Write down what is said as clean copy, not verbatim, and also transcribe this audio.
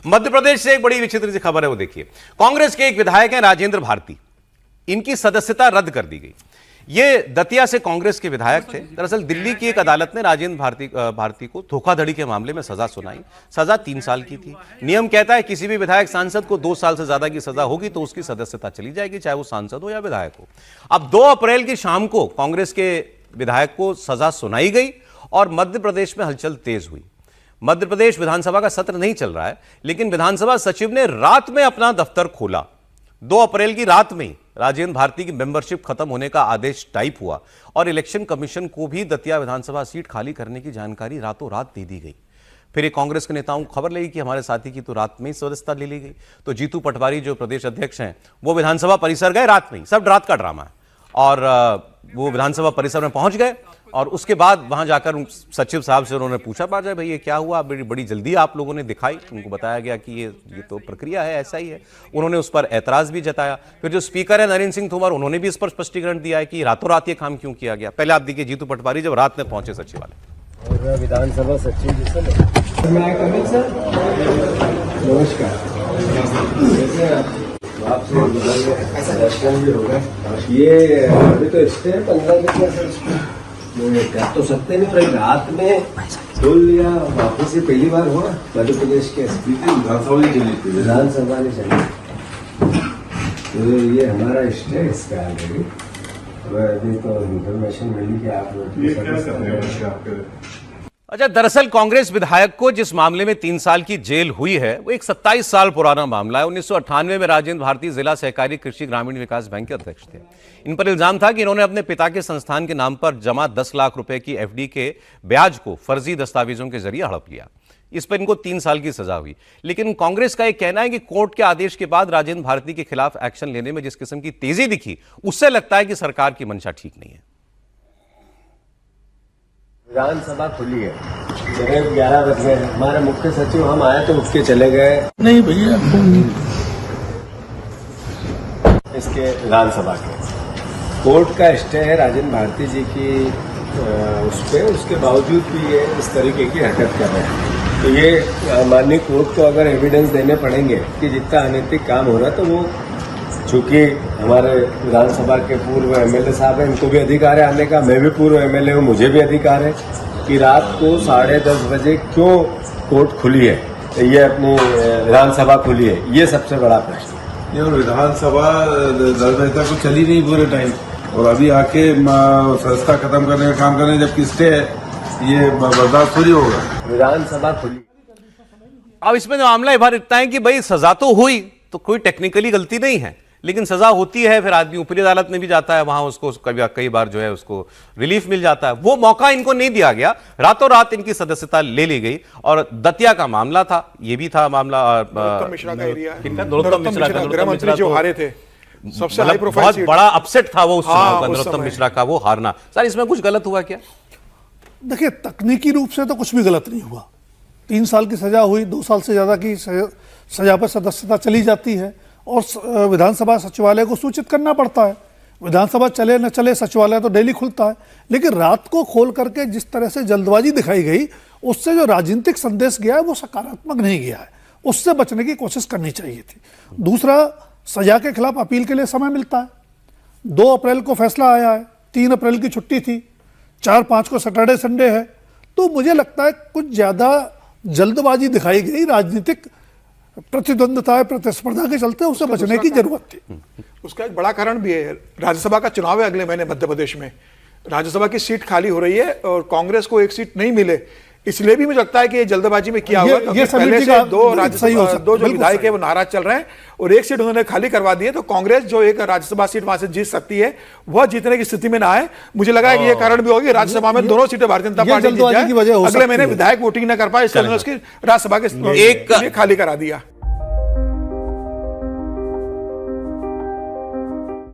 मध्य प्रदेश से एक बड़ी विचित्र सी खबर है, वो देखिए। कांग्रेस के एक विधायक हैं राजेंद्र भारती, इनकी सदस्यता रद्द कर दी गई। ये दतिया से कांग्रेस के विधायक थे। दरअसल दिल्ली की एक अदालत ने राजेंद्र भारती को धोखाधड़ी के मामले में सजा सुनाई। सजा 3 साल की थी। नियम कहता है किसी भी विधायक सांसद को 2 साल से ज्यादा की सजा होगी तो उसकी सदस्यता चली जाएगी, चाहे वो सांसद हो या विधायक हो। अब 2 अप्रैल की शाम को कांग्रेस के विधायक को सजा सुनाई गई और मध्य प्रदेश में हलचल तेज हुई। मध्य प्रदेश विधानसभा का सत्र नहीं चल रहा है, लेकिन विधानसभा सचिव ने रात में अपना दफ्तर खोला। 2 अप्रैल की रात में राजेंद्र भारती की मेंबरशिप खत्म होने का आदेश टाइप हुआ और इलेक्शन कमीशन को भी दतिया विधानसभा सीट खाली करने की जानकारी रातों रात दे दी गई। फिर एक कांग्रेस के नेताओं को खबर लगी कि हमारे साथी की तो रात में ही सदस्यता ले ली गई। तो जीतू पटवारी जो प्रदेश अध्यक्ष हैं, वो विधानसभा परिसर गए रात में ही। सब रात का ड्रामा है। और वो विधानसभा परिसर में पहुंच गए और उसके बाद वहां जाकर सचिव साहब से उन्होंने पूछा, बाजा भाई ये क्या हुआ, बड़ी जल्दी आप लोगों ने दिखाई। उनको बताया गया कि ये तो प्रक्रिया है, ऐसा ही है। उन्होंने उस पर ऐतराज भी जताया। फिर जो स्पीकर है नरेंद्र सिंह तोमर, उन्होंने भी इस पर स्पष्टीकरण दिया है कि रातों रात ये काम क्यों किया गया। पहले आप देखिए जीतू पटवारी जब रात में पहुंचे सचिवालय। और विधानसभा सचिव जी से आपसे दर्शन भी होगा। ये अभी तो स्टे 15 दिन का तो सकते नहीं, पर रात में खोल लिया। वापस से पहली बार हुआ मध्य प्रदेश के स्पीकर विधानसभा ने चली। तो ये हमारा स्टे इसका आगे अभी तो इन्फॉर्मेशन मिली कि आप अच्छा, दरअसल कांग्रेस विधायक को जिस मामले में 3 साल की जेल हुई है, वो एक 27 साल पुराना मामला है। 1998 में राजेंद्र भारती जिला सहकारी कृषि ग्रामीण विकास बैंक के अध्यक्ष थे। इन पर इल्जाम था कि इन्होंने अपने पिता के संस्थान के नाम पर जमा 10 लाख रुपए की एफडी के ब्याज को फर्जी दस्तावेजों के जरिए हड़प लिया। इस पर इनको 3 साल की सजा हुई। लेकिन कांग्रेस का यह कहना है कि कोर्ट के आदेश के बाद राजेंद्र भारती के खिलाफ एक्शन लेने में जिस किस्म की तेजी दिखी, उससे लगता है कि सरकार की मंशा ठीक नहीं है। विधानसभा खुली है, जगह 11 बज गए। हमारे मुख्य सचिव हम आए तो उठ के चले गए। नहीं भैया, इसके विधानसभा के कोर्ट का स्टे है राजेंद्र भारती जी की उस पे, उसके बावजूद भी ये इस तरीके की हरकत कर रहे हैं। तो ये माननीय कोर्ट को अगर एविडेंस देने पड़ेंगे कि जितना अनैतिक काम हो रहा है, तो वो चूंकि हमारे विधानसभा के पूर्व एमएलए साहब हैं, इनको भी अधिकार है आने का। मैं भी पूर्व एमएलए हूँ, मुझे भी अधिकार है कि रात को 10:30 बजे क्यों कोर्ट खुली है, ये अपनी विधानसभा खुली है, ये सबसे बड़ा प्रश्न है। ये विधानसभा 10 बजे तक तो चली नहीं पूरे टाइम, और अभी आके संस्था खत्म करने का काम करने जबकि स्टे है, ये बर्दाश्त थोड़ी होगा। विधानसभा खुली। अब इसमें जो मामला बार इतना है कि भाई सजा तो हुई, तो कोई टेक्निकली गलती नहीं है, लेकिन सजा होती है, फिर आदमी ऊपरी अदालत में भी जाता है, वहां उसको कई बार जो है उसको रिलीफ मिल जाता है। वो मौका इनको नहीं दिया गया। रातों रात इनकी सदस्यता ले ली गई। और दतिया का मामला था, ये भी था मामला नरोत्तम मिश्रा का एरिया है। नरोत्तम मिश्रा, गृह मंत्री जो हारे थे, सबसे हाई प्रोफाइल बहुत बड़ा अपसेट था वो उस चुनाव का, उस नरोत्तम समय। मिश्रा का वो हारना। सर इसमें कुछ गलत हुआ क्या? देखिए, तकनीकी रूप से तो कुछ भी गलत नहीं हुआ। 3 साल की सजा हुई, 2 साल से ज्यादा की सजा पर सदस्यता चली जाती है और विधानसभा सचिवालय को सूचित करना पड़ता है। विधानसभा चले न चले, सचिवालय तो डेली खुलता है। लेकिन रात को खोल करके जिस तरह से जल्दबाजी दिखाई गई, उससे जो राजनीतिक संदेश गया है वो सकारात्मक नहीं गया है। उससे बचने की कोशिश करनी चाहिए थी। दूसरा, सजा के खिलाफ अपील के लिए समय मिलता है। 2 अप्रैल को फैसला आया है, 3 अप्रैल की छुट्टी थी, 4-5 को सैटरडे संडे है। तो मुझे लगता है कुछ ज्यादा जल्दबाजी दिखाई गई, राजनीतिक प्रतिद्वंदता प्रतिस्पर्धा के चलते उससे बचने की जरूरत थी। उसका एक बड़ा कारण भी है, राज्यसभा का चुनाव है अगले महीने मध्य प्रदेश में। राज्यसभा की सीट खाली हो रही है और कांग्रेस को एक सीट नहीं मिले, इसलिए भी मुझे लगता है कि ये जल्दबाजी में किया हुआ। ये पहले से 2 जो बिल्कुल विधायक है वो नाराज चल रहे हैं और एक सीट उन्होंने खाली करवा दी है। तो कांग्रेस जो एक राज्यसभा सीट वहां से जीत सकती है, वह जीतने की स्थिति में ना आए। मुझे लगा कि ये कारण भी होगी, राज्यसभा में दोनों सीटें भारतीय जनता पार्टी जीत जाए, अगले महीने विधायक वोटिंग न कर पाए, इसलिए उसकी राज्यसभा के खाली करा दिया।